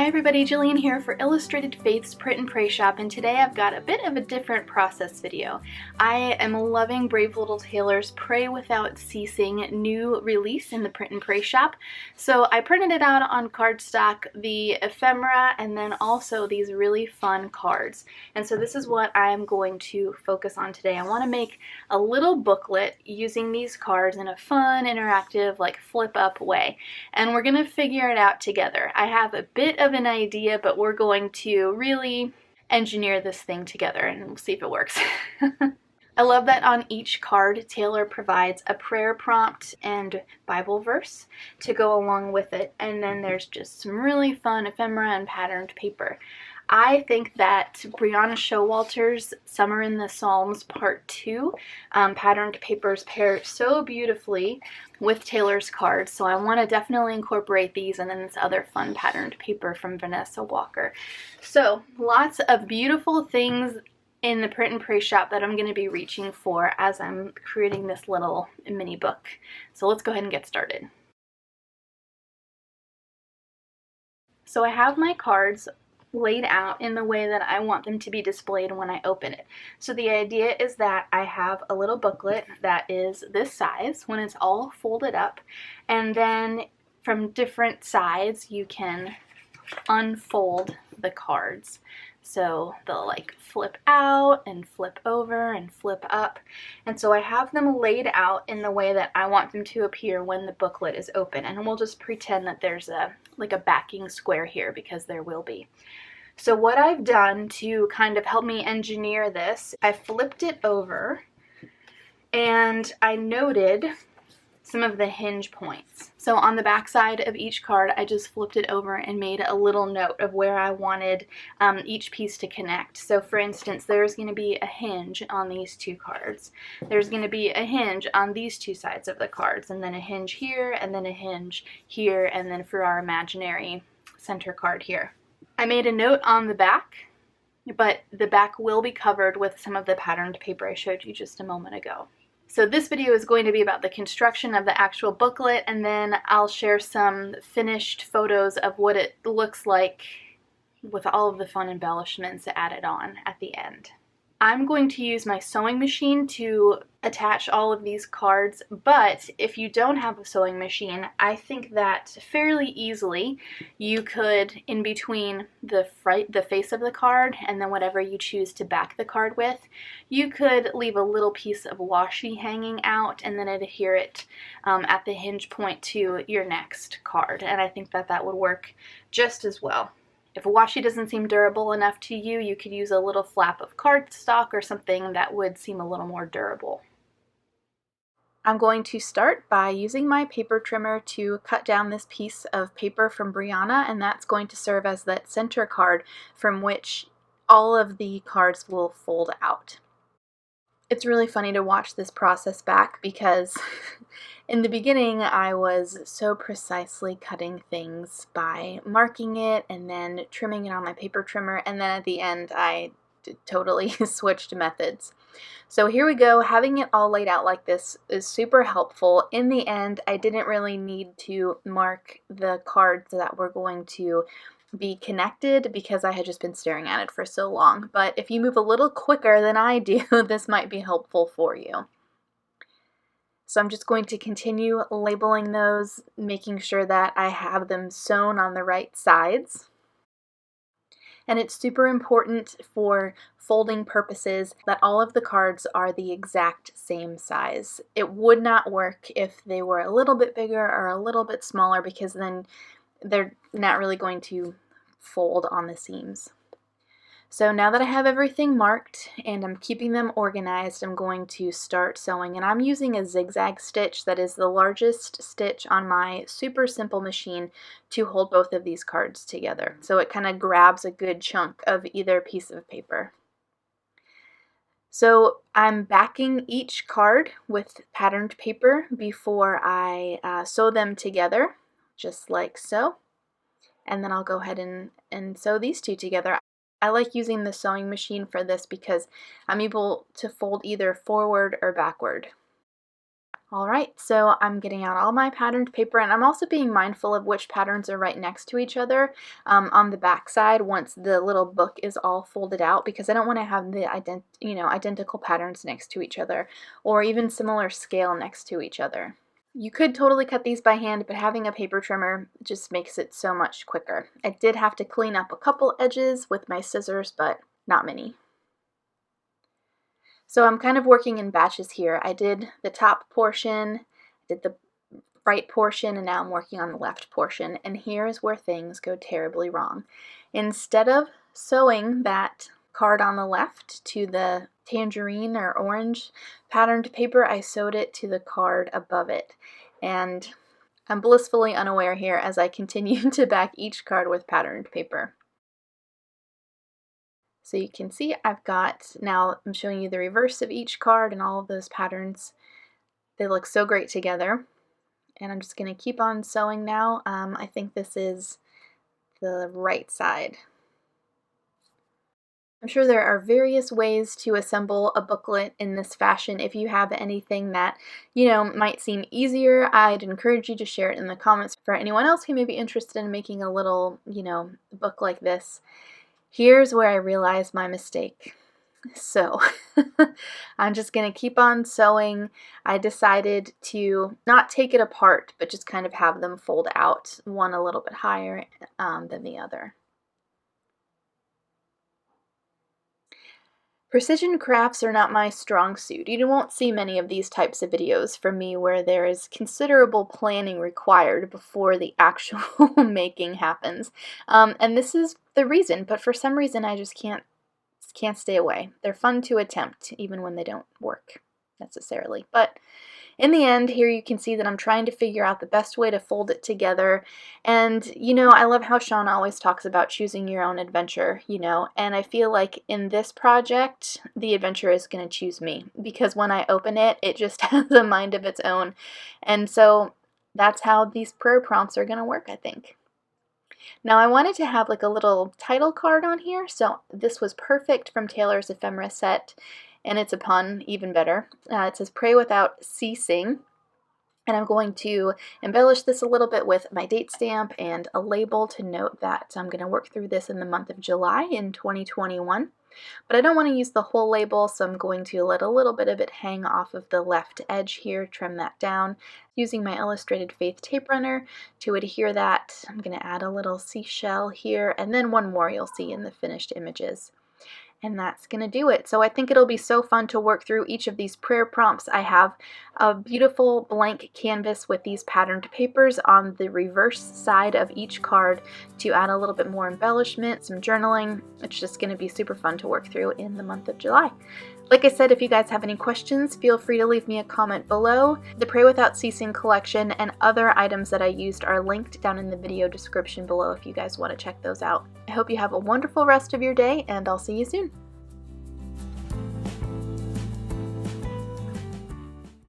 Hi everybody, Jillian here for Illustrated Faith's Print and Pray Shop, and today I've got a bit of a different process video. I am loving Brave Little Tailor's Pray Without Ceasing new release in the Print and Pray Shop. So I printed it out on cardstock, the ephemera, and then also these really fun cards. And so this is what I am going to focus on today. I want to make a little booklet using these cards in a fun, interactive, like flip-up way. And we're going to figure it out together. I have a bit of an idea, but we're going to really engineer this thing together and we'll see if it works. I love that on each card, Taylor provides a prayer prompt and Bible verse to go along with it. And then there's just some really fun ephemera and patterned paper. I think that Brianna Showalter's Summer in the Psalms Part 2 patterned papers pair so beautifully with Taylor's cards, so I want to definitely incorporate these and then this other fun patterned paper from Vanessa Walker. So lots of beautiful things in the Print and Pray shop that I'm going to be reaching for as I'm creating this little mini book. So let's go ahead and get started. So I have my cards laid out in the way that I want them to be displayed when I open it. So the idea is that I have a little booklet that is this size when it's all folded up, and then from different sides you can unfold the cards. So they'll like flip out and flip over and flip up. And so I have them laid out in the way that I want them to appear when the booklet is open. And we'll just pretend that there's a backing square here because there will be. So what I've done to kind of help me engineer this, I flipped it over and I noted some of the hinge points. So on the back side of each card, I just flipped it over and made a little note of where I wanted each piece to connect. So for instance, there's going to be a hinge on these two cards. There's going to be a hinge on these two sides of the cards, and then a hinge here, and then a hinge here, and then for our imaginary center card here. I made a note on the back, but the back will be covered with some of the patterned paper I showed you just a moment ago. So this video is going to be about the construction of the actual booklet, and then I'll share some finished photos of what it looks like with all of the fun embellishments added on at the end. I'm going to use my sewing machine to attach all of these cards, but if you don't have a sewing machine, I think that fairly easily you could, in between the face of the card and then whatever you choose to back the card with, you could leave a little piece of washi hanging out and then adhere it at the hinge point to your next card, and I think that that would work just as well. If a washi doesn't seem durable enough to you, you could use a little flap of cardstock or something that would seem a little more durable. I'm going to start by using my paper trimmer to cut down this piece of paper from Brianna, and that's going to serve as that center card from which all of the cards will fold out. It's really funny to watch this process back because in the beginning I was so precisely cutting things by marking it and then trimming it on my paper trimmer, and then at the end I totally switched methods. So here we go. Having it all laid out like this is super helpful. In the end, I didn't really need to mark the cards that were going to be connected because I had just been staring at it for so long. But if you move a little quicker than I do, this might be helpful for you. So I'm just going to continue labeling those, making sure that I have them sewn on the right sides. And it's super important for folding purposes that all of the cards are the exact same size. It would not work if they were a little bit bigger or a little bit smaller, because then they're not really going to fold on the seams. So now that I have everything marked and I'm keeping them organized, I'm going to start sewing, and I'm using a zigzag stitch that is the largest stitch on my super simple machine to hold both of these cards together. So it kind of grabs a good chunk of either piece of paper. So I'm backing each card with patterned paper before I sew them together, just like so. And then I'll go ahead and sew these two together. I like using the sewing machine for this because I'm able to fold either forward or backward. Alright, so I'm getting out all my patterned paper, and I'm also being mindful of which patterns are right next to each other on the back side once the little book is all folded out, because I don't want to have the identical patterns next to each other, or even similar scale next to each other. You could totally cut these by hand, but having a paper trimmer just makes it so much quicker. I did have to clean up a couple edges with my scissors, but not many. So I'm kind of working in batches here. I did the top portion, did the right portion, and now I'm working on the left portion. And here's where things go terribly wrong. Instead of sewing that card on the left to the tangerine or orange patterned paper, I sewed it to the card above it. And I'm blissfully unaware here as I continue to back each card with patterned paper. So you can see I've got, now I'm showing you the reverse of each card and all of those patterns. They look so great together. And I'm just going to keep on sewing now. I think this is the right side. I'm sure there are various ways to assemble a booklet in this fashion. If you have anything that, might seem easier, I'd encourage you to share it in the comments for anyone else who may be interested in making a little, book like this. Here's where I realized my mistake. So I'm just going to keep on sewing. I decided to not take it apart, but just kind of have them fold out, one a little bit higher than the other. Precision crafts are not my strong suit. You won't see many of these types of videos from me where there is considerable planning required before the actual making happens. And this is the reason, but for some reason I just can't stay away. They're fun to attempt, even when they don't work necessarily. But in the end, here you can see that I'm trying to figure out the best way to fold it together. And, I love how Sean always talks about choosing your own adventure, and I feel like in this project, the adventure is going to choose me, because when I open it, it just has a mind of its own. And so that's how these prayer prompts are going to work, I think. Now I wanted to have like a little title card on here, so this was perfect from Taylor's Ephemera set, and it's a pun, even better. It says pray without ceasing, and I'm going to embellish this a little bit with my date stamp and a label to note that I'm going to work through this in the month of July in 2021. But I don't want to use the whole label, so I'm going to let a little bit of it hang off of the left edge here, trim that down. Using my Illustrated Faith tape runner to adhere that, I'm going to add a little seashell here, and then one more you'll see in the finished images. And that's going to do it. So I think it'll be so fun to work through each of these prayer prompts. I have a beautiful blank canvas with these patterned papers on the reverse side of each card to add a little bit more embellishment, some journaling. It's just going to be super fun to work through in the month of July. Like I said, if you guys have any questions, feel free to leave me a comment below. The Pray Without Ceasing collection and other items that I used are linked down in the video description below if you guys want to check those out. I hope you have a wonderful rest of your day, and I'll see you soon.